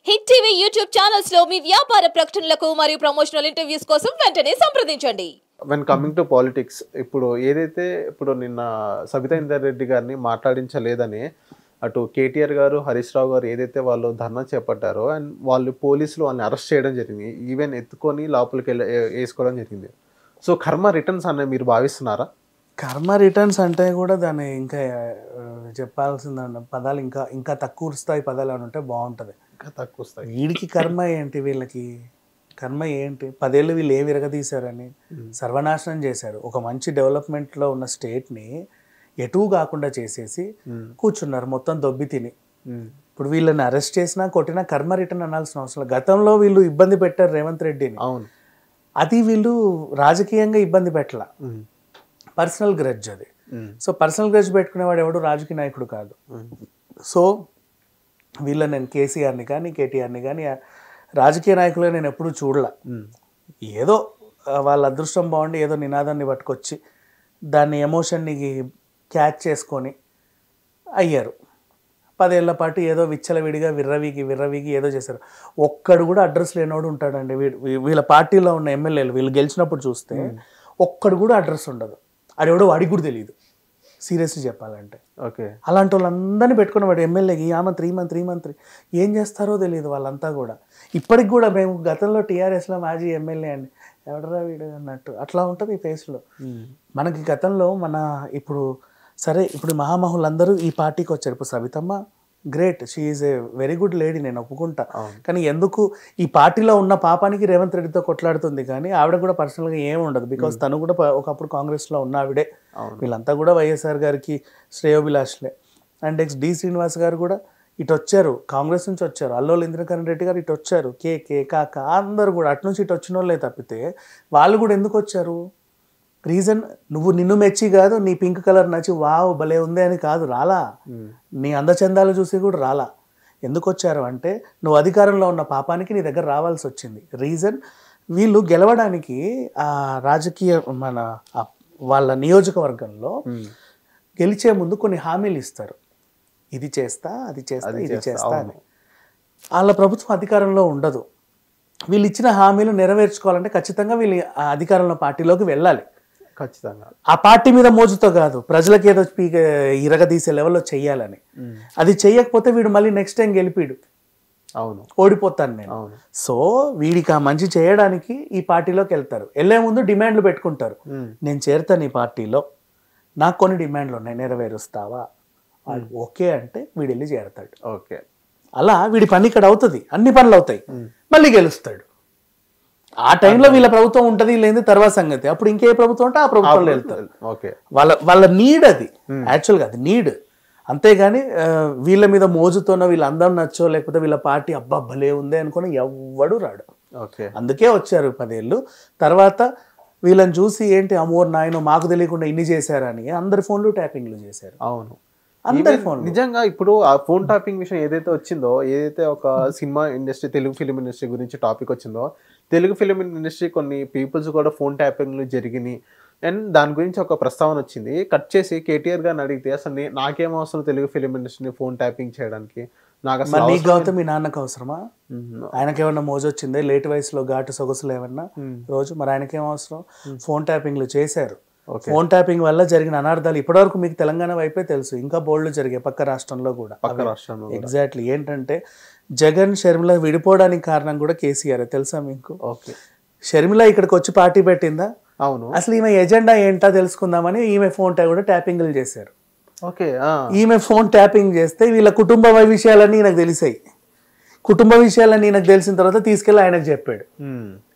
Hit TV YouTube channels లో మీ వ్యాపార ప్రకటనలకు మరియు ప్రమోషనల్ ఇంటర్వ్యూస్ కోసం వెంటనే సంప్రదించండి. వెన్ కమింగ్ టు పాలిటిక్స్, ఇప్పుడు నిన్న సబితా ఇందర్ రెడ్డి గారిని మాట్లాడించలేదని అటు కేటీఆర్ గారు, హరీష్ రావు గారు ఏదైతే వాళ్ళు ధర్నా చేపట్టారో అండ్ వాళ్ళు పోలీసులు వాళ్ళని అరెస్ట్ చేయడం జరిగింది. ఈవెన్ ఎత్తుకొని లోపలికి వేసుకోవడం జరిగింది. సో కర్మ రిటర్న్స్ అనే మీరు భావిస్తున్నారా? కర్మ రిటర్న్స్ అంటే కూడా దాన్ని ఇంకా చెప్పాల్సిందన్న పదాలు ఇంకా ఇంకా తక్కువ స్థాయి పదాలు అని ఉంటే బాగుంటుంది. ఇంకా తక్కువ స్థాయి. వీడికి కర్మ ఏంటి, వీళ్ళకి కర్మ ఏంటి? 10 ఏళ్ళు వీళ్ళు ఏం విరగదీశారని సర్వనాశనం చేశారు. ఒక మంచి డెవలప్మెంట్లో ఉన్న స్టేట్ని ఎటూ కాకుండా చేసేసి కూర్చున్నారు మొత్తం దొబ్బి తిని. ఇప్పుడు వీళ్ళని అరెస్ట్ చేసినా కొట్టినా కర్మ రిటర్న్ అనాల్సిన అవసరం. గతంలో వీళ్ళు ఇబ్బంది పెట్టారు రేవంత్ రెడ్డిని, అవును. అది వీళ్ళు రాజకీయంగా ఇబ్బంది పెట్టాల, పర్సనల్ గ్రడ్జ్ అది. సో పర్సనల్ గ్రడ్జ్ పెట్టుకునేవాడు ఎవడు రాజకీయ నాయకుడు కాదు. సో వీళ్ళని నేను కేసీఆర్ని కానీ కేటీఆర్ని కానీ రాజకీయ నాయకులుగా నేను ఎప్పుడూ చూడలా. ఏదో వాళ్ళ అదృష్టం బాగుండి ఏదో నినాదాన్ని పట్టుకొచ్చి దాన్ని ఎమోషన్ని క్యాచ్ చేసుకొని అయ్యారు. 10 ఏళ్ల పాటు ఏదో విచ్చలవిడిగా విర్రవీగి ఏదో చేశారు. ఒక్కడు కూడా అడ్రస్ లేనోడు ఉంటాడండి. వీళ్ళ పార్టీలో ఉన్న ఎమ్మెల్యేలు వీళ్ళు గెలిచినప్పుడు చూస్తే ఒక్కడు కూడా అడ్రస్ ఉండదు. అది ఎవడో వాడికి కూడా తెలియదు సీరియస్లీ చెప్పాలంటే. ఓకే, అలాంటి వాళ్ళందరినీ పెట్టుకుని వాడు ఎమ్మెల్యేకి ఆ మంత్రి ఏం చేస్తారో తెలియదు వాళ్ళంతా కూడా. ఇప్పటికి కూడా మేము గతంలో టీఆర్ఎస్లో మాజీ ఎమ్మెల్యే అండి ఎవడరా వీడు అన్నట్టు అట్లా ఉంటుంది ఈ ఫేస్లో. మనకి గతంలో ఇప్పుడు మహామహులందరూ ఈ పార్టీకి వచ్చారు. ఇప్పుడు Savitamma great, she is a very good lady, నేను ఒప్పుకుంటా. కానీ ఎందుకు ఈ పార్టీలో ఉన్న పాపానికి రేవంత్ రెడ్డితో కొట్లాడుతుంది, కానీ ఆవిడ కూడా పర్సనల్గా ఏమి ఉండదు. బికాస్ తను కూడా ఒకప్పుడు కాంగ్రెస్లో ఉన్న ఆవిడే. వీళ్ళంతా కూడా వైఎస్ఆర్ గారికి శ్రేయోభిలాష్లే. అండ్ నెక్స్ట్ డి శ్రీనివాస్ గారు కూడా ఇటు వచ్చారు, కాంగ్రెస్ నుంచి వచ్చారు. అల్లోలు ఇంద్రకరణ్ రెడ్డి గారు ఇటు వచ్చారు, కేకే కాక అందరు కూడా అటు నుంచి ఇటు వచ్చిన వాళ్ళే తప్పితే వాళ్ళు కూడా ఎందుకు వచ్చారు? రీజన్ నిన్ను మెచ్చి కాదు, నీ పింక్ కలర్ నచ్చి వావ్ భలే ఉంది అని కాదు, రాలా. నీ అందచందాలు చూసి కూడా రాలా. ఎందుకు వచ్చారు అంటే నువ్వు అధికారంలో ఉన్న పాపానికి నీ దగ్గర రావాల్సి వచ్చింది. రీజన్ వీళ్ళు గెలవడానికి ఆ రాజకీయ వాళ్ళ నియోజకవర్గంలో గెలిచే ముందు కొన్ని హామీలు ఇస్తారు. ఇది చేస్తా ఇది చేస్తా అని. వాళ్ళ ప్రభుత్వం అధికారంలో ఉండదు. వీళ్ళు ఇచ్చిన హామీలు నెరవేర్చుకోవాలంటే ఖచ్చితంగా వీళ్ళు ఆ అధికారంలో పార్టీలోకి వెళ్ళాలి. ఖచ్చితంగా ఆ పార్టీ మీద మోజుతో కాదు, ప్రజలకు ఏదో ఇరగదీసే లెవెల్లో చెయ్యాలని. అది చెయ్యకపోతే వీడు మళ్ళీ నెక్స్ట్ టైం గెలిపిడు, అవును, ఓడిపోతాను నేను. సో వీడికి ఆ మంచి చేయడానికి ఈ పార్టీలోకి వెళ్తారు. వెళ్లే ముందు డిమాండ్లు పెట్టుకుంటారు. నేను చేరుతాను ఈ పార్టీలో, నాకు కొన్ని డిమాండ్లు ఉన్నాయి, నెరవేరుస్తావా? ఓకే అంటే వీడు వెళ్ళి చేరతాడు. ఓకే, అలా వీడి పని ఇక్కడ అవుతుంది, అన్ని పనులు అవుతాయి, మళ్ళీ గెలుస్తాడు. ఆ టైంలో వీళ్ళ ప్రభుత్వం ఉంటుంది, లేదు తర్వాత సంగతి. అప్పుడు ఇంకే ప్రభుత్వం ఉంటే ఆ ప్రభుత్వంలో వెళ్తారు. వాళ్ళ నీడ్ అది, యాక్చువల్గా అది నీడ్. అంతేగాని వీళ్ళ మీద మోజుతోనో వీళ్ళ అందం నచ్చో లేకపోతే వీళ్ళ పార్టీ అబ్బా భలే ఉంది అనుకుని ఎవ్వడు రాడు. అందుకే వచ్చారు 10 ఏళ్ళు. తర్వాత వీళ్ళని చూసి ఏంటి అమోర్ నాయనో మాకు తెలియకుండా ఇన్ని చేశారని అందరి ఫోన్లు ట్యాపింగ్లు చేశారు. అవును, అందరి ఫోన్. నిజంగా ఇప్పుడు ఆ ఫోన్ ట్యాపింగ్ విషయం ఏదైతే వచ్చిందో, ఏదైతే ఒక cinema industry, Telugu film industry గురించి టాపిక్ వచ్చిందో, తెలుగు ఫిలిం ఇండస్ట్రీ కొన్ని పీపుల్స్ కూడా ఫోన్ ట్యాపింగ్లు జరిగినాయి అండ్ దాని గురించి ఒక ప్రస్తావన వచ్చింది. కట్ చేసి కేటీఆర్ గారిని అడిగితే అసలు నాకేం అవసరం తెలుగు ఫిలిం ఇండస్ట్రీని ఫోన్ ట్యాపింగ్ చేయడానికి, నాకు అసలు నీకు కావచ్చు మీ నాన్నకు అవసరమా? ఆయనకి ఏమన్నా మోజు వచ్చిందే లేట్ వయసులో ఘాటు సొగసులు ఏమన్నా రోజు? మరి ఆయనకేం అవసరం? ఫోన్ ట్యాపింగ్లు చేశారు. ఫోన్ ట్యాపింగ్ వల్ల జరిగిన అనార్థాలు ఇప్పటివరకు మీకు తెలంగాణ వైపే తెలుసు, ఇంకా బోల్డ్ జరిగాయి పక్క రాష్ట్రంలో కూడా. ఎగ్జాక్ట్లీ ఏంటంటే జగన్ షర్మిల విడిపోవడానికి కారణం కూడా కేసీఆర్, తెలుసా మీకు? షర్మిల ఇక్కడికి వచ్చి పార్టీ పెట్టిందా? అవును. అసలు ఈమె ఎజెండా ఏంటో తెలుసుకుందామని ఈమె ఫోన్ కూడా ట్యాపింగ్లు చేశారు. ఈమె ఫోన్ ట్యాపింగ్ చేస్తే వీళ్ళ కుటుంబ విషయాలన్నీ నాకు తెలిసాయి. కుటుంబ విషయాలన్నీ నాకు తెలిసిన తర్వాత తీసుకెళ్ళి ఆయనకు చెప్పాడు,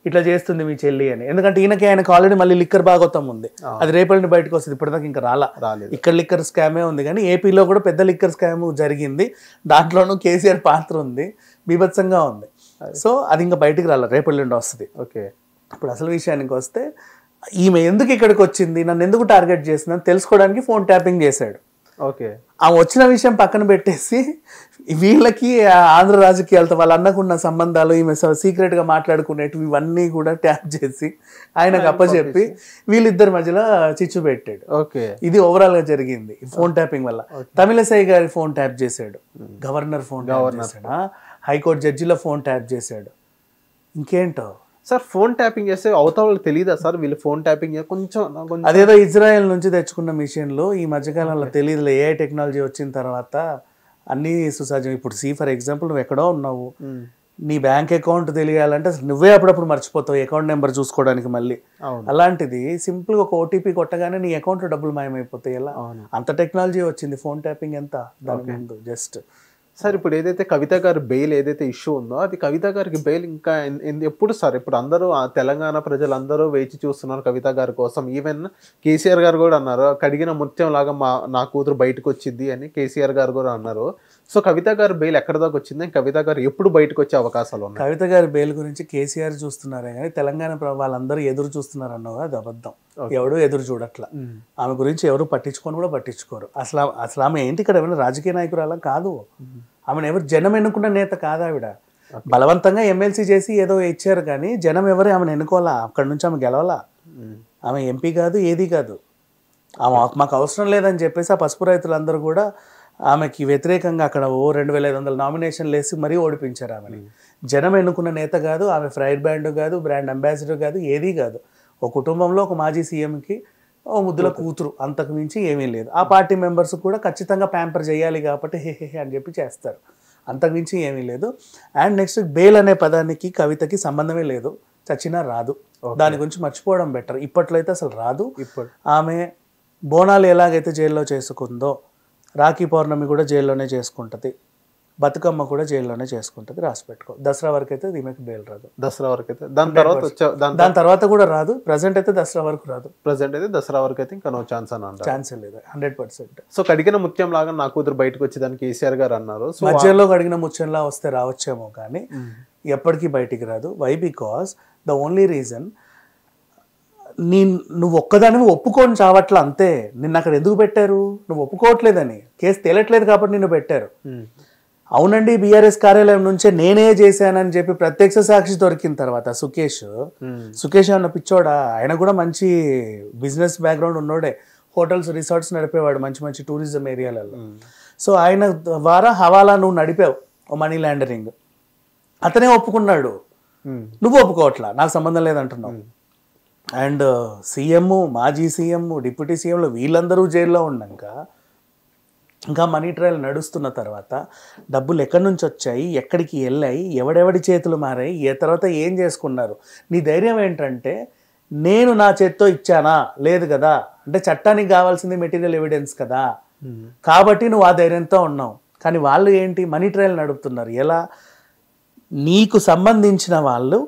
ఇట్లా చేస్తుంది మీ చెల్లి అని. ఎందుకంటే ఆయనకు ఆల్రెడీ మళ్ళీ లిక్కర్ బాగోతం ఉంది, అది రేపటి బయటకు వస్తుంది. ఇప్పటిదాకా ఇంకా రాలేదు. ఇక్కడ లిక్కర్ స్కామే ఉంది, కానీ ఏపీలో కూడా పెద్ద లిక్కర్ స్కామ్ జరిగింది, దాంట్లోనూ కేసీఆర్ పాత్ర ఉంది, బీభత్సంగా ఉంది. సో అది ఇంకా బయటికి రాలేదు, రేపటి నుండి వస్తుంది. ఓకే, ఇప్పుడు అసలు విషయానికి వస్తే ఈమె ఎందుకు ఇక్కడికి వచ్చింది, నన్ను ఎందుకు టార్గెట్ చేసిందని తెలుసుకోవడానికి ఫోన్ ట్యాపింగ్ చేశాడు. ఓకే, ఆ వచ్చిన విషయం పక్కన పెట్టేసి వీళ్ళకి ఆంధ్ర రాజకీయాలతో వాళ్ళ అన్నకున్న సంబంధాలు ఈమె సీక్రెట్ గా మాట్లాడుకునేటివి ఇవన్నీ కూడా ట్యాప్ చేసి ఆయనకు అప్పచెప్పి వీళ్ళిద్దరి మధ్యలో చిచ్చు పెట్టాడు. ఇది ఓవరాల్ గా జరిగింది ఫోన్ ట్యాపింగ్ వల్ల. తమిళసై గారి ఫోన్ ట్యాప్ చేశాడు, గవర్నర్ ఫోన్ ట్యాప్ చేశాడు, హైకోర్టు జడ్జిలో ఫోన్ ట్యాప్ చేశాడు. ఇంకేంటో సార్ ఫోన్ ట్యాపింగ్ చేస్తే అవతల వాళ్ళకి తెలియదా సార్ వీళ్ళు ఫోన్ ట్యాపింగ్ కొంచెం అదేదో ఇజ్రాయెల్ నుంచి తెచ్చుకున్న మిషన్లు ఈ మధ్యకాలంలో తెలియదులే. ఏఐ టెక్నాలజీ వచ్చిన తర్వాత అన్నీ సుసహజం. ఇప్పుడు ఫర్ ఎగ్జాంపుల్ నువ్వు ఎక్కడో ఉన్నావు, నీ బ్యాంక్ అకౌంట్ తెలియాలంటే అసలు నువ్వే అప్పుడప్పుడు మర్చిపోతావు అకౌంట్ నెంబర్ చూసుకోవడానికి. మళ్ళీ అలాంటిది సింపుల్గా ఒక ఓటీపీ కొట్టగానే నీ అకౌంట్లో డబ్బులు మాయమైపోతాయి. ఎలా అంత టెక్నాలజీ వచ్చింది. ఫోన్ ట్యాపింగ్ ఎంత దాని ముందు జస్ట్. సార్ ఇప్పుడు ఏదైతే కవిత గారి బెయిల్ ఏదైతే ఇష్యూ ఉందో అది కవిత గారికి బెయిల్ ఇంకా ఎప్పుడు సార్? ఇప్పుడు అందరూ తెలంగాణ ప్రజలందరూ వేచి చూస్తున్నారు కవిత గారి కోసం. ఈవెన్ కేసీఆర్ గారు కూడా అన్నారు కడిగిన ముత్యం లాగా నా కూతురు బయటకు వచ్చింది అని కేసీఆర్ గారు కూడా అన్నారు. సో కవిత గారి బెయిల్ ఎక్కడ దాకా వచ్చింది? కవిత గారు ఎప్పుడు బయటకు వచ్చే అవకాశాలు ఉన్నాయి? కవిత గారి బెయిల్ గురించి కేసీఆర్ చూస్తున్నారే కానీ తెలంగాణ వాళ్ళందరూ ఎదురు చూస్తున్నారు అన్నావు, అది అబద్ధం. ఎవడు ఎదురు చూడట్లా. ఆమె గురించి ఎవరు పట్టించుకొని కూడా పట్టించుకోరు. అసలు ఆమె ఏంటి ఇక్కడ ఏమైనా రాజకీయ నాయకురాలా? కాదు. ఆమెను ఎవరు జనం ఎన్నుకున్న నేత కాదు. ఆవిడ బలవంతంగా ఎమ్మెల్సీ చేసి ఏదో ఇచ్చారు కానీ జనం ఎవరు ఆమెను ఎన్నుకోవాలా. అక్కడి నుంచి ఆమె గెలవాలా. ఆమె ఎంపీ కాదు, ఏది కాదు. ఆమె మాకు అవసరం లేదని చెప్పేసి ఆ పసుపు రైతులందరూ కూడా ఆమెకి వ్యతిరేకంగా అక్కడ 2500 నామినేషన్లు వేసి మరీ ఓడిపించారు ఆమెని. జనం ఎన్నుకున్న నేత కాదు. ఆమె ఫ్రైడ్ బ్యాండ్ కాదు, బ్రాండ్ అంబాసిడర్ కాదు, ఏదీ కాదు. ఒక కుటుంబంలో ఒక మాజీ సీఎంకి ఓ ముద్దుల కూతురు, అంతకు మించి ఏమీ లేదు. ఆ పార్టీ మెంబర్స్ కూడా ఖచ్చితంగా ప్యాంపర్ చేయాలి కాబట్టి హే అని చెప్పి చేస్తారు. అంతకు మించి ఏమీ లేదు. అండ్ నెక్స్ట్ బెయిల్ అనే పదానికి కవితకి సంబంధమే లేదు. చచ్చినా రాదు. దాని గురించి మర్చిపోవడం బెటర్. ఇప్పట్లో అయితే అసలు రాదు. ఆమె బోనాలు ఎలాగైతే జైల్లో చేసుకుందో రాఖీ పౌర్ణమి కూడా జైల్లోనే చేసుకుంటుంది, బతుకమ్మ కూడా జైల్లోనే చేసుకుంటుంది. రాసి పెట్టుకో. దసరా వరకు అయితే ఈమెకి బెయిల్ రాదు. దసరా వరకు అయితే దాని తర్వాత కూడా రాదు. ప్రజెంట్ అయితే దసరా వరకు రాదు. ప్రజెంట్ అయితే దసరా వరకు అయితే ఇంకా నో ఛాన్స్ అని అంటారు. ఛాన్సే లేదు 100%. సో కడిగిన ముత్యం లాగా నా కూతురు బయటకు వచ్చేదానికి కేసీఆర్ గారు అన్నారు. సో మధ్యలో కడిగిన ముత్యంలా వస్తే రావచ్చేమో కానీ ఎప్పటికీ బయటికి రాదు. Why? Because the only reason నువ్వు ఒక్కదానివి ఒప్పుకొని చావట్లా అంతే. నిన్ను అక్కడ ఎందుకు పెట్టారు? నువ్వు ఒప్పుకోవట్లేదని, కేసు తేలట్లేదు కాబట్టి నిన్ను పెట్టారు. అవునండి బీఆర్ఎస్ కార్యాలయం నుంచే నేనే చేశానని చెప్పి ప్రత్యక్ష సాక్షి దొరికిన తర్వాత సుకేష్ అన్న పిచ్చోడా, ఆయన కూడా మంచి బిజినెస్ బ్యాక్గ్రౌండ్ ఉన్నోడే. హోటల్స్ రిసార్ట్స్ నడిపేవాడు మంచి మంచి టూరిజం ఏరియాలలో. సో ఆయన ద్వారా హవాలా నువ్వు నడిపావు, మనీ లాండరింగ్. అతనే ఒప్పుకున్నాడు, నువ్వు ఒప్పుకోవట్లా, నాకు సంబంధం లేదంటున్నావు. అండ్ సీఎం, మాజీ సీఎం, డిప్యూటీ సీఎంలు వీళ్ళందరూ జైల్లో ఉన్నాక ఇంకా మనీ ట్రయల్ నడుస్తున్న తర్వాత డబ్బులు ఎక్కడి నుంచి వచ్చాయి, ఎక్కడికి వెళ్ళాయి, ఎవడెవడి చేతులు మారాయి, తర్వాత ఏం చేసుకున్నారు? నీ ధైర్యం ఏంటంటే నేను నా చేత్తో ఇచ్చానా? లేదు కదా. అంటే చట్టానికి కావాల్సింది మెటీరియల్ ఎవిడెన్స్ కదా, కాబట్టి నువ్వు ఆ ధైర్యంతో ఉన్నావు. కానీ వాళ్ళు ఏంటి, మనీ ట్రయల్ నడుపుతున్నారు. ఎలా? నీకు సంబంధించిన వాళ్ళు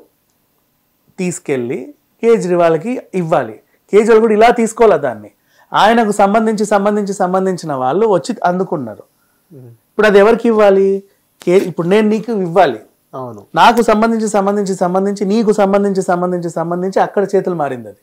తీసుకెళ్ళి కేజ్రీవాల్కి ఇవ్వాలి, కేజ్రీవాల్ కూడా ఇలా తీసుకోవాలి దాన్ని. ఆయనకు సంబంధించిన వాళ్ళు వచ్చి అందుకున్నారు. ఇప్పుడు అది ఎవరికి ఇవ్వాలి? ఇప్పుడు నేను నీకు ఇవ్వాలి, అవును, నాకు సంబంధించి నీకు సంబంధించి అక్కడ చేతులు మారింది. అది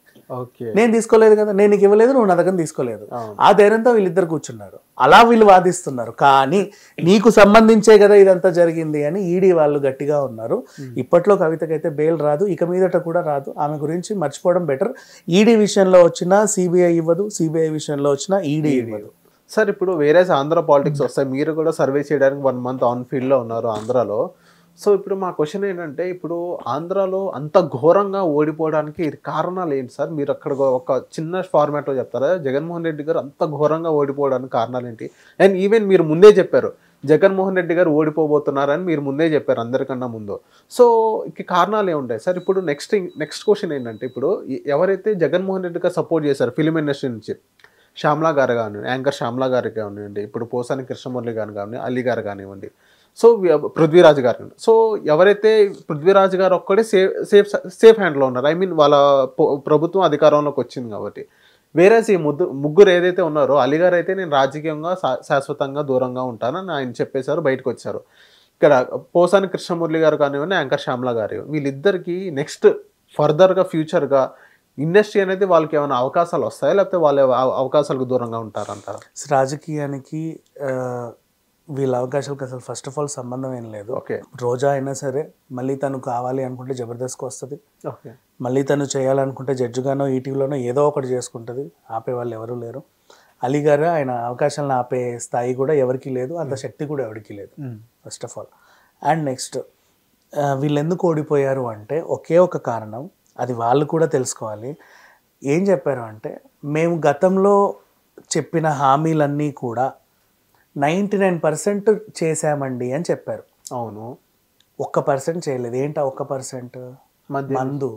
నేను తీసుకోలేదు కదా, నేను నీకు ఇవ్వలేదు, నువ్వు నా దగ్గర తీసుకోలేదు. ఆ ధైర్యంతో వీళ్ళిద్దరు కూర్చున్నారు. అలా వీళ్ళు వాదిస్తున్నారు. కానీ నీకు సంబంధించే కదా ఇదంతా జరిగింది అని ఈడీ వాళ్ళు గట్టిగా ఉన్నారు. ఇప్పట్లో కవితకైతే బెయిల్ రాదు, ఇక మీదట కూడా రాదు. ఆమె గురించి మర్చిపోవడం బెటర్. ఈడీ విషయంలో వచ్చినా సిబిఐ ఇవ్వదు, సిబిఐ విషయంలో వచ్చినా ఈడీ ఇవ్వదు. సార్ ఇప్పుడు వేరే ఆంధ్ర పాలిటిక్స్ వస్తాయి. మీరు కూడా సర్వే చేయడానికి 1 month ఆన్ ఫీల్డ్లో ఉన్నారు ఆంధ్రాలో. సో ఇప్పుడు మా క్వశ్చన్ ఏంటంటే, ఇప్పుడు ఆంధ్రాలో అంత ఘోరంగా ఓడిపోవడానికి కారణాలు ఏంటి సార్? మీరు అక్కడ ఒక చిన్న ఫార్మాట్లో చెప్తారా? జగన్మోహన్ రెడ్డి గారు అంత ఘోరంగా ఓడిపోవడానికి కారణాలు ఏంటి? అండ్ ఈవెన్ మీరు ముందే చెప్పారు జగన్మోహన్ రెడ్డి గారు ఓడిపోబోతున్నారని మీరు ముందే చెప్పారు అందరికన్నా ముందు. సో ఇక కారణాలు ఏముంటాయి సార్? ఇప్పుడు నెక్స్ట్ క్వశ్చన్ ఏంటంటే, ఇప్పుడు ఎవరైతే జగన్మోహన్ రెడ్డి గారు సపోర్ట్ చేశారు ఫిలిం ఇండస్ట్రీ నుంచి, శ్యామ్లా గారు కానివ్వండి, యాంకర్ శ్యామ్లా గారికి కానివ్వండి, ఇప్పుడు పోసాని కృష్ణమురళి గారు కానివ్వండి, అలీ గారు కానివ్వండి, సో పృథ్వీరాజ్ గారు. సో ఎవరైతే పృథ్వీరాజ్ గారు ఒక్కడే సేఫ్ హ్యాండ్లో ఉన్నారు. ఐ మీన్ వాళ్ళ ప్రభుత్వం అధికారంలోకి వచ్చింది కాబట్టి. వేరే ఈ ముగ్గురు ఏదైతే ఉన్నారో, అలీ గారు అయితే నేను రాజకీయంగా శాశ్వతంగా దూరంగా ఉంటానని ఆయన చెప్పేశారు, బయటకు వచ్చారు. ఇక్కడ పోసాని కృష్ణమురళి గారు కానివ్వండి, యాంకర్ శ్యామ్లా గారు, వీళ్ళిద్దరికి నెక్స్ట్ ఫర్దర్గా ఫ్యూచర్గా ఇండస్ట్రీ అనేది వాళ్ళకి ఏమైనా అవకాశాలు వస్తాయా, లేకపోతే వాళ్ళ అవకాశాలకు దూరంగా ఉంటారంటారా? రాజకీయానికి వీళ్ళ అవకాశాలకు అసలు ఫస్ట్ ఆఫ్ ఆల్ సంబంధం ఏం లేదు. రోజా అయినా సరే మళ్ళీ తను కావాలి అనుకుంటే జబర్దస్త్కి వస్తుంది, మళ్ళీ తను చేయాలనుకుంటే జడ్జిగానో ఈటీవీలోనో ఏదో ఒకటి చేసుకుంటుంది. ఆపే వాళ్ళు ఎవరూ లేరు. అలీ గారు ఆయన అవకాశాలను ఆపే స్థాయి కూడా ఎవరికి లేదు, అంత శక్తి కూడా ఎవరికి లేదు first of all. And next వీళ్ళు ఎందుకు ఓడిపోయారు అంటే ఒకే ఒక కారణం, అది వాళ్ళు కూడా తెలుసుకోవాలి. ఏం చెప్పారు అంటే, మేము గతంలో చెప్పిన హామీలన్నీ కూడా 99% చేశామండి అని చెప్పారు. అవును. 1% చేయలేదు. ఏంటా 1%? మద్యం. మందు.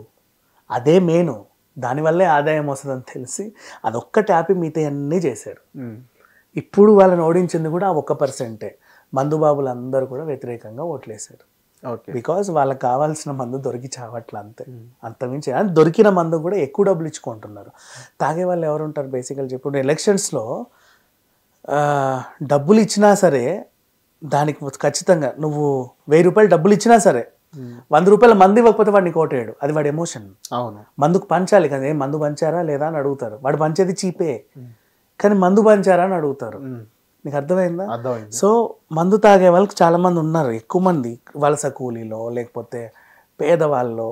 అదే మెయిన్, దానివల్లే ఆదాయం వస్తుందని తెలిసి అదొక్కటి ఆపి మిగతా అన్నీ చేశారు. ఇప్పుడు వాళ్ళని ఓడించింది కూడా ఆ 1%. మందు బాబులు అందరూ కూడా వ్యతిరేకంగా ఓట్లేశారు. ఓకే. బికాజ్ వాళ్ళకి కావాల్సిన మందు దొరికి చావట్ల, అంతే. అంతమించి దొరికిన మందు కూడా ఎక్కువ డబ్బులు ఇచ్చుకుంటున్నారు. తాగే వాళ్ళు ఎవరు ఉంటారు బేసికల్ చెప్పు. ఎలక్షన్స్లో డబ్బులు ఇచ్చినా సరే దానికి ఖచ్చితంగా నువ్వు 1000 రూపాయలు డబ్బులు ఇచ్చినా సరే 100 రూపాయల మందు ఇవ్వకపోతే వాడిని కోటేయడు. అది వాడి ఎమోషన్. అవును. మందుకు పంచాలి కదా, మందు పంచారా లేదా అని అడుగుతారు. వాడు పంచేది చీపే, కానీ మందు పంచారా అని అడుగుతారు. నీకు అర్థమైందా? అర్థమైంది. సో మందు తాగే వాళ్ళకి చాలా మంది ఉన్నారు, ఎక్కువ మంది వలస కూలీలో లేకపోతే పేదవాళ్ళు,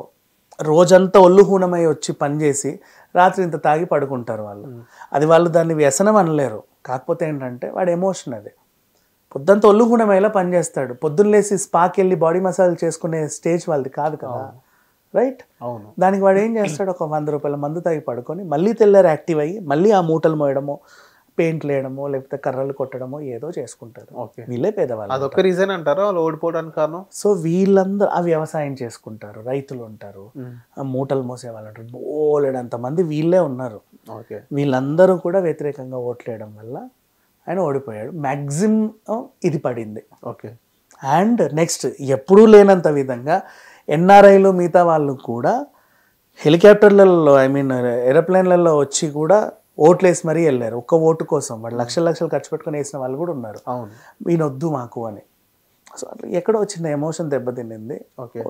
రోజంతా ఒళ్ళు హూనమై వచ్చి పనిచేసి రాత్రి ఇంత తాగి పడుకుంటారు వాళ్ళు. అది వాళ్ళు దాన్ని వ్యసనం అనలేరు. కాకపోతే ఏంటంటే వాడి ఎమోషన్ అది. పొద్దుంతా ఒళ్ళు హూనమైలా పనిచేస్తాడు, పొద్దున్న లేసి స్పాకి వెళ్ళి బాడీ మసాజ్ చేసుకునే స్టేజ్ వాళ్ళది కాదు కదా, రైట్? అవును. దానికి వాడు ఏం చేస్తాడు, ఒక 100 రూపాయల మందు తాగి పడుకొని మళ్ళీ తెల్లారు యాక్టివ్ అయ్యి మళ్ళీ ఆ మూటలు మోయడమో పెయింట్లు వేయడమో లేకపోతే కర్రలు కొట్టడమో ఏదో చేసుకుంటారు. ఓకే. వీళ్ళే పేదవాళ్ళు. అదొక రీజన్ అంటారా వాళ్ళు ఓడిపోవడానికి కారణం? సో వీళ్ళందరూ ఆ వ్యవసాయం చేసుకుంటారు, రైతులు ఉంటారు, ఆ మూటలు మోసే వాళ్ళు ఉంటారు, బోలెడంత మంది వీళ్ళే ఉన్నారు. ఓకే. వీళ్ళందరూ కూడా వ్యతిరేకంగా ఓట్లేయడం వల్ల ఆయన ఓడిపోయాడు. మ్యాక్సిమం ఇది పడింది. ఓకే. అండ్ నెక్స్ట్ ఎప్పుడూ లేనంత విధంగా ఎన్ఆర్ఐలు మిగతా వాళ్ళు కూడా హెలికాప్టర్లలో ఏరోప్లేన్లలో వచ్చి కూడా ఓట్లేసి మరీ వెళ్ళారు ఒక్క ఓటు కోసం. వాళ్ళు లక్షలు ఖర్చు పెట్టుకొని వేసిన వాళ్ళు కూడా ఉన్నారు. అవును. ఈయనొద్దు మాకు అని. సో అట్లా ఎక్కడో వచ్చిన ఎమోషన్ దెబ్బతిండింది,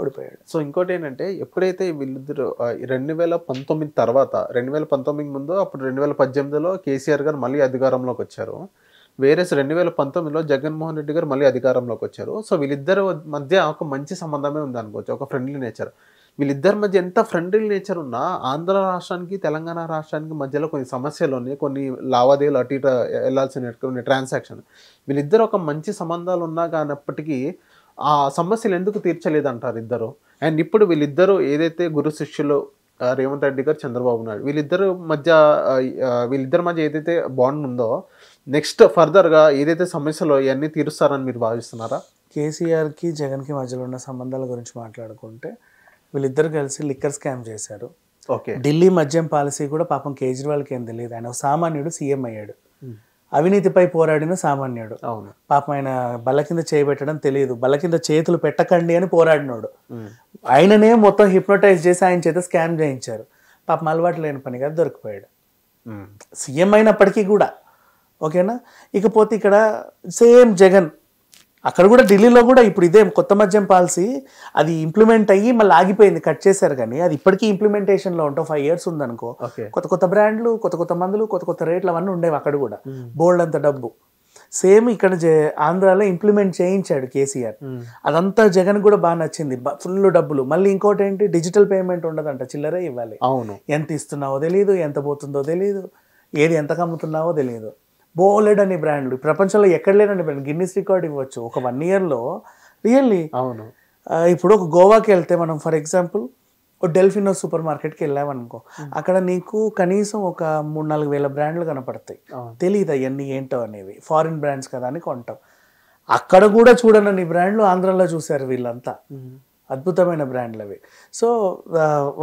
ఓడిపోయాడు. సో ఇంకోటి ఏంటంటే, ఎప్పుడైతే వీళ్ళిద్దరు 2019 తర్వాత, 2019 ముందు అప్పుడు 2018లో కేసీఆర్ గారు మళ్ళీ అధికారంలోకి వచ్చారు. వేరే 2019లో జగన్మోహన్ రెడ్డి గారు మళ్ళీ అధికారంలోకి వచ్చారు. సో వీళ్ళిద్దరు మధ్య ఒక మంచి సంబంధమే ఉంది అనుకోవచ్చు, ఒక ఫ్రెండ్లీ నేచర్. వీళ్ళిద్దరి మధ్య ఎంత ఫ్రెండ్లీ నేచర్ ఉన్నా ఆంధ్ర రాష్ట్రానికి తెలంగాణ రాష్ట్రానికి మధ్యలో కొన్ని సమస్యలు ఉన్నాయి, కొన్ని లావాదేవీలు అటు ఇటు వెళ్ళాల్సిన కొన్ని ట్రాన్సాక్షన్. వీళ్ళిద్దరు ఒక మంచి సంబంధాలు ఉన్నా కానప్పటికీ ఆ సమస్యలు ఎందుకు తీర్చలేదంటారు ఇద్దరు? అండ్ ఇప్పుడు వీళ్ళిద్దరూ ఏదైతే గురు శిష్యులు రేవంత్ రెడ్డి గారు, చంద్రబాబు నాయుడు, వీళ్ళిద్దరి మధ్య ఏదైతే బాండ్ ఉందో నెక్స్ట్ ఫర్దర్గా ఏదైతే సమస్యలో ఇవన్నీ తీరుస్తారని మీరు భావిస్తున్నారా? కేసీఆర్కి జగన్కి మధ్యలో ఉన్న సంబంధాల గురించి మాట్లాడుకుంటే వీళ్ళిద్దరు కలిసి లిక్కర్ స్కామ్ చేశారు. ఓకే. ఢిల్లీ మద్యం పాలసీ కూడా పాపం కేజ్రీవాల్కి ఏం తెలియదు. ఆయన సామాన్యుడు, సీఎం అయ్యాడు. అవినీతిపై పోరాడిన సామాన్యుడు. అవును. పాపం ఆయన బల్ల కింద చేయబెట్టడం తెలియదు, బల్ల కింద చేతులు పెట్టకండి అని పోరాడినాడు. ఆయననే మొత్తం హిప్నోటైజ్ చేసి ఆయన చేత స్కామ్ చేయించారు. పాపం అలవాటు లేని పని కదా దొరికిపోయాడు సీఎం అయినప్పటికీ కూడా. ఓకేనా? ఇకపోతే ఇక్కడ సేమ్ జగన్, అక్కడ కూడా ఢిల్లీలో కూడా ఇప్పుడు ఇదే కొత్త మద్యం పాలసీ అది ఇంప్లిమెంట్ అయ్యి మళ్ళీ ఆగిపోయింది, కట్ చేశారు. కానీ అది ఇప్పటికీ ఇంప్లిమెంటేషన్లో ఉంటాం. 5 years ఉందనుకో, కొత్త బ్రాండ్లు, కొత్త మందులు, కొత్త రేట్లు అవన్నీ ఉండేవి అక్కడ కూడా, బోల్డ్ అంత డబ్బు. సేమ్ ఇక్కడ ఆంధ్రాలో ఇంప్లిమెంట్ చేయించాడు కేసీఆర్. అదంతా జగన్ కూడా బాగా నచ్చింది, ఫుల్ డబ్బులు. మళ్ళీ ఇంకోటి ఏంటి, డిజిటల్ పేమెంట్ ఉండదంట, చిల్లరే ఇవ్వాలి. అవును. ఎంత ఇస్తున్నావో తెలియదు, ఎంత పోతుందో తెలియదు, ఏది ఎంత కమ్ముతున్నావో తెలియదు. బోలెడ్ అని బ్రాండ్లు ప్రపంచంలో ఎక్కడ లేనండి బ్రాండ్, గిన్నిస్ రికార్డ్ ఇవ్వచ్చు ఒక 1 yearలో. రియల్లీ. అవును. ఇప్పుడు ఒక గోవాకి వెళ్తే మనం ఫర్ ఎగ్జాంపుల్ ఒక డెల్ఫినో సూపర్ మార్కెట్కి వెళ్ళామనుకో, అక్కడ నీకు కనీసం ఒక 3-4 వేల బ్రాండ్లు కనపడతాయి. తెలియదు అవన్నీ ఏంటో అనేవి, ఫారిన్ బ్రాండ్స్ కదా అని కొంటాం. అక్కడ కూడా చూడనని బ్రాండ్లు ఆంధ్రాలో చూశారు వీళ్ళంతా, అద్భుతమైన బ్రాండ్లు అవి. సో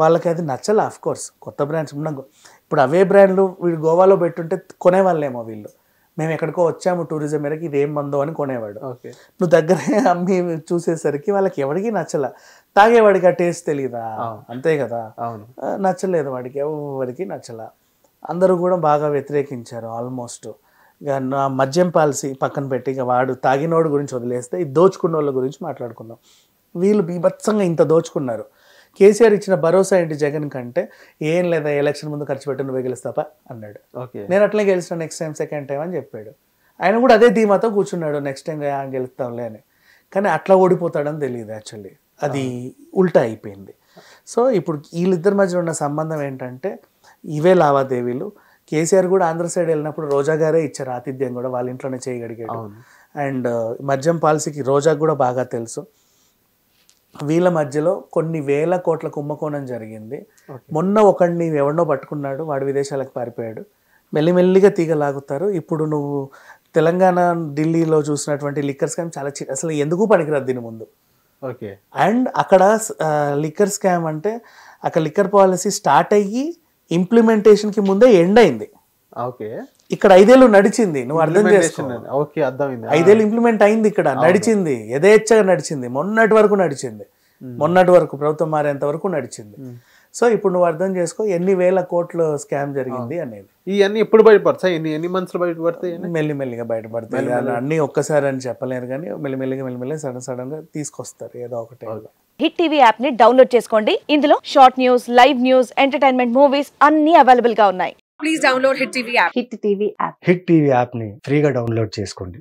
వాళ్ళకి అది నచ్చలే. ఆఫ్ కోర్స్ కొత్త బ్రాండ్స్ ఉన్నాం. ఇప్పుడు అవే బ్రాండ్లు వీళ్ళు గోవాలో పెట్టుంటే కొనేవాళ్ళేమో వీళ్ళు, మేము ఎక్కడికో వచ్చాము టూరిజం మేరకు, ఇది ఏం మందో అని కొనేవాడు. నువ్వు దగ్గరే అమ్మి చూసేసరికి వాళ్ళకి ఎవరికి నచ్చలే. తాగేవాడికి ఆ టేస్ట్ తెలియదా, అంతే కదా. నచ్చలేదు వాడికి, ఎవరికి నచ్చలే. అందరూ కూడా బాగా వ్యతిరేకించారు ఆల్మోస్ట్. ఇక నా మద్యం పాలసీ పక్కన పెట్టి ఇక వాడు తాగినోడు గురించి వదిలేస్తే ఈ దోచుకున్న వాళ్ళ గురించి మాట్లాడుకుందాం. వీళ్ళు బీభత్సంగా ఇంత దోచుకున్నారు. కేసీఆర్ ఇచ్చిన భరోసా ఏంటి జగన్ కంటే, ఏం లేదా ఎలక్షన్ ముందు ఖర్చు పెట్టి నువ్వే గెలుస్తాపా అన్నాడు. నేను అట్లే గెలిచిన నెక్స్ట్ టైం, సెకండ్ టైం అని చెప్పాడు. ఆయన కూడా అదే ధీమాతో కూర్చున్నాడు, నెక్స్ట్ టైం గెలుస్తాంలే అని. కానీ అట్లా ఓడిపోతాడని తెలియదు యాక్చువల్లీ, అది ఉల్టా అయిపోయింది. సో ఇప్పుడు వీళ్ళిద్దరి మధ్య ఉన్న సంబంధం ఏంటంటే ఇవే లావాదేవీలు. కేసీఆర్ కూడా ఆంధ్ర సైడ్ వెళ్ళినప్పుడు రోజా గారే ఇచ్చారు ఆతిథ్యం కూడా, వాళ్ళ ఇంట్లోనే చేయగలిగాడు. అండ్ మద్యం పాలసీకి రోజా కూడా బాగా తెలుసు. వీళ్ళ మధ్యలో కొన్ని వేల కోట్ల కుంభకోణం జరిగింది. మొన్న ఒకడిని ఎవరినో పట్టుకున్నాడు, వాడు విదేశాలకు పారిపోయాడు. మెల్లిమెల్లిగా తీగ లాగుతారు. ఇప్పుడు నువ్వు తెలంగాణ ఢిల్లీలో చూసినటువంటి లిక్కర్ స్కామ్ చాలా అసలు ఎందుకు పనికిరాదు దీని ముందు. ఓకే. అండ్ అక్కడ లిక్కర్ స్కామ్ అంటే అక్కడ లిక్కర్ పాలసీ స్టార్ట్ అయ్యి ఇంప్లిమెంటేషన్కి ముందే ఎండ్ అయింది. ఓకే. ఇక్కడ 5 ఏళ్ళు నడిచింది, నువ్వు అర్థం చేసుకో. ఓకే, అర్థమైంది. 5 ఏళ్ళు ఇంప్లిమెంట్ అయింది, ఇక్కడ నడిచింది, యథేచ్ఛగా నడిచింది, మొన్నటి వరకు నడిచింది, మొన్నటి వరకు ప్రభుత్వం మారేంత వరకు నడిచింది. సో ఇప్పుడు నువ్వు అర్థం చేసుకో ఎన్ని వేల కోట్ల స్కామ్ జరిగింది అనేది. ఇవన్నీ ఎప్పుడు బయటపడతాయి? ఎన్ని మంత్స్ లో బయటపడతాయి? మెల్లిమెల్లిగా బయటపడతాయి. అన్ని ఒక్కసారి అని చెప్పలేరు కానీ మెల్లిమెల్లిగా సడన్ గా తీసుకొస్తారు ఏదో ఒకటి. హిట్ టీవీ యాప్ ని డౌన్లోడ్ చేసుకోండి. ఇందులో short news, live news, entertainment movies అన్ని అవైలబుల్ గా ఉన్నాయి. Please download hit TV app. Hit TV యాప్ని ఫ్రీగా డౌన్లోడ్ చేసుకోండి.